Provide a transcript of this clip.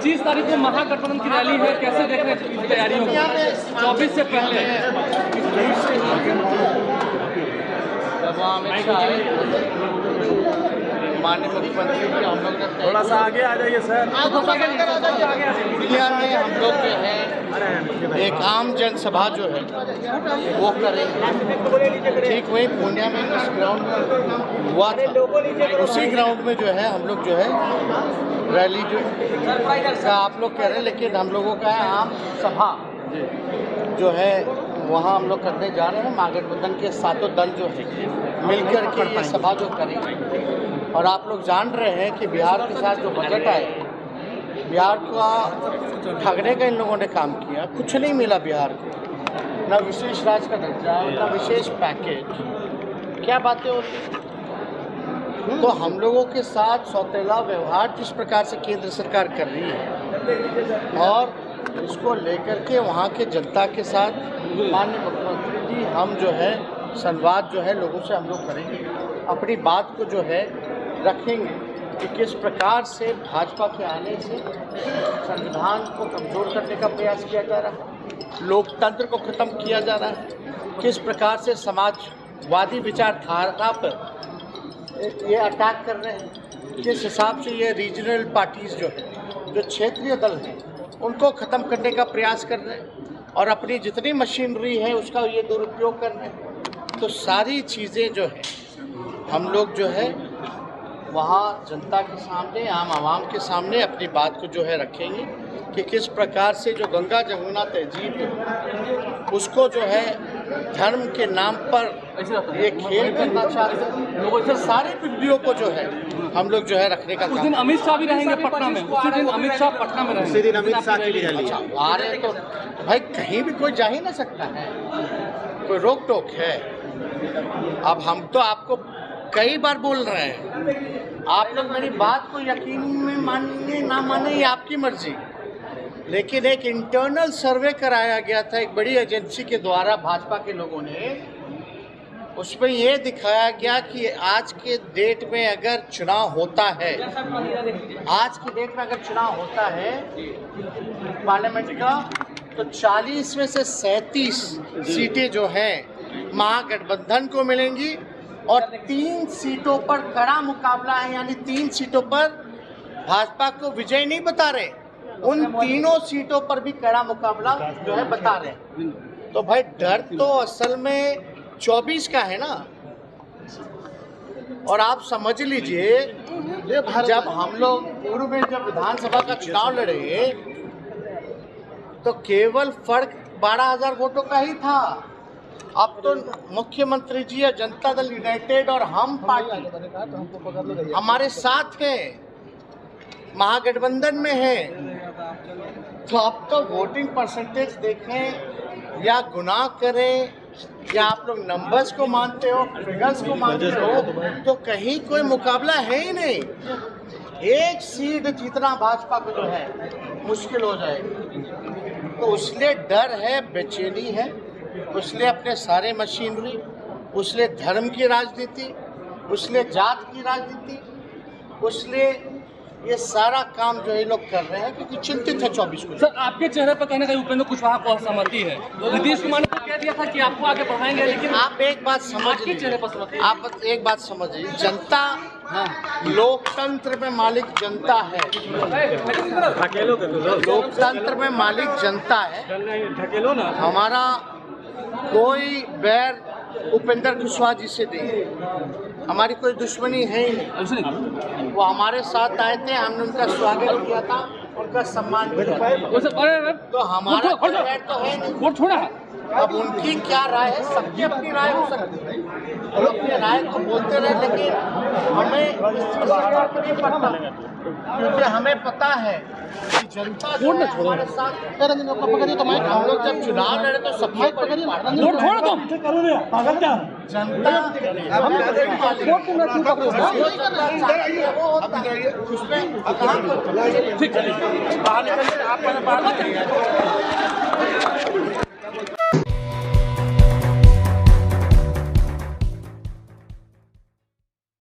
25 तारीख को महागठबंधन की रैली है, कैसे देख रहे हैं तैयारियों को 24 से पहले? माननीय मुख्यमंत्री जी हम लोग ने थोड़ा सा आगे आ जाइए सर। दुनिया में हम लोग जो है एक आम जनसभा जो है वो करेंगे। ठीक वही पूर्णिया में इस ग्राउंड में हुआ था, उसी ग्राउंड में जो है हम लोग जो है रैली जो का आप लोग कह रहे हैं, लेकिन हम लोगों का है आम सभा जो है वहाँ हम लोग करने जा रहे हैं। महागठबंधन के सातों दल जो है मिलकर के ये सभा जो करेंगे। और आप लोग जान रहे हैं कि बिहार के साथ जो बजट आए, बिहार का ठगने का इन लोगों ने काम किया। कुछ नहीं मिला बिहार को, ना विशेष राज्य का दर्जा, ना विशेष पैकेज, क्या बातें होती। तो हम लोगों के साथ सौतेला व्यवहार जिस प्रकार से केंद्र सरकार कर रही है और इसको लेकर के वहाँ के जनता के साथ माननीय मुख्यमंत्री जी हम जो है संवाद जो है लोगों से हम लोग करेंगे, अपनी बात को जो है रखेंगे कि किस प्रकार से भाजपा के आने से संविधान को कमज़ोर करने का प्रयास किया जा रहा है, लोकतंत्र को ख़त्म किया जा रहा है, किस प्रकार से समाजवादी विचारधारा पर ये अटैक कर रहे हैं, किस हिसाब से ये रीजनल पार्टीज़ जो है, जो क्षेत्रीय दल हैं, उनको ख़त्म करने का प्रयास कर रहे हैं और अपनी जितनी मशीनरी है उसका ये दुरुपयोग कर रहे हैं। तो सारी चीज़ें जो है हम लोग जो है वहाँ जनता के सामने, आम आवाम के सामने अपनी बात को जो है रखेंगे कि किस प्रकार से जो गंगा जमुना तहजीब है उसको जो है धर्म के नाम पर ये खेल करना चाहते हैं लोगों से। सारी पीढ़ियों को जो है हम लोग जो है रखने का उस दिन अमित शाह भी रहेंगे पटना में, उसी दिन अमित शाह पटना में रहेंगे। उसी दिन अमित शाह की रैली। आ रहे तो भाई कहीं भी कोई जा ही ना सकता है, कोई रोक टोक है। अब हम तो आपको कई बार बोल रहे हैं, आप लोग मेरी बात को यकीन में मानिए ना माने ये आपकी मर्जी, लेकिन एक इंटरनल सर्वे कराया गया था एक बड़ी एजेंसी के द्वारा भाजपा के लोगों ने, उसमें ये दिखाया गया कि आज के डेट में अगर चुनाव होता है, आज की डेट में अगर चुनाव होता है पार्लियामेंट का, तो 40 में से 37 सीटें जो हैं महागठबंधन को मिलेंगी और 3 सीटों पर कड़ा मुकाबला है, यानी 3 सीटों पर भाजपा को विजय नहीं बता रहे, उन तीनों सीटों पर भी कड़ा मुकाबला जो है बता रहे। तो भाई डर तो असल में 24 का है ना। और आप समझ लीजिए जब हम लोग पूर्व में जब विधानसभा का चुनाव लड़े तो केवल फर्क 12,000 वोटों का ही था। अब तो मुख्यमंत्री जी या जनता दल यूनाइटेड और हम पार्टी हमारे साथ हैं, महागठबंधन में है। तो अब तो वोटिंग परसेंटेज देखें या गुनाह करें या आप लोग नंबर्स को मानते हो, फिगर्स को मानते हो, तो कहीं कोई मुकाबला है ही नहीं। एक सीट जीतना भाजपा को जो है मुश्किल हो जाएगी। तो उसलिए डर है, बेचैनी है, उसलिए अपने सारे मशीनरी, उसलिए धर्म की राजनीति, उसलिए जात की राजनीति, उसलिए ये सारा काम जो ये लोग कर रहे हैं क्योंकि चिंतित है 24 को। सर आपके चेहरे पर कहने का उपेंद्र कुशवाहा को असहमति है, नीतीश कुमार ने तो कह दिया था कि आपको आगे बढ़ाएंगे, लेकिन आप एक बात समझ लीजिए, आप एक बात समझिए, जनता लोकतंत्र में मालिक जनता है, लोकतंत्र में मालिक जनता है। हमारा कोई बैर उपेंद्र कुशवाहा जी से नहीं है, हमारी कोई दुश्मनी है ही नहीं। वो हमारे साथ आए थे, हमने उनका स्वागत किया था, उनका सम्मान किया। तो हमारा बैर तो है नहीं। अब उनकी क्या राय है, सबकी अपनी राय हो सकती है, वो अपनी राय को बोलते रहे, लेकिन हमें इस चीज़ से फर्क नहीं पड़ता क्योंकि हमें पता है कि जनता जो है हमारे साथ। हम लोग जब चुनाव लड़े तो सबसे जनता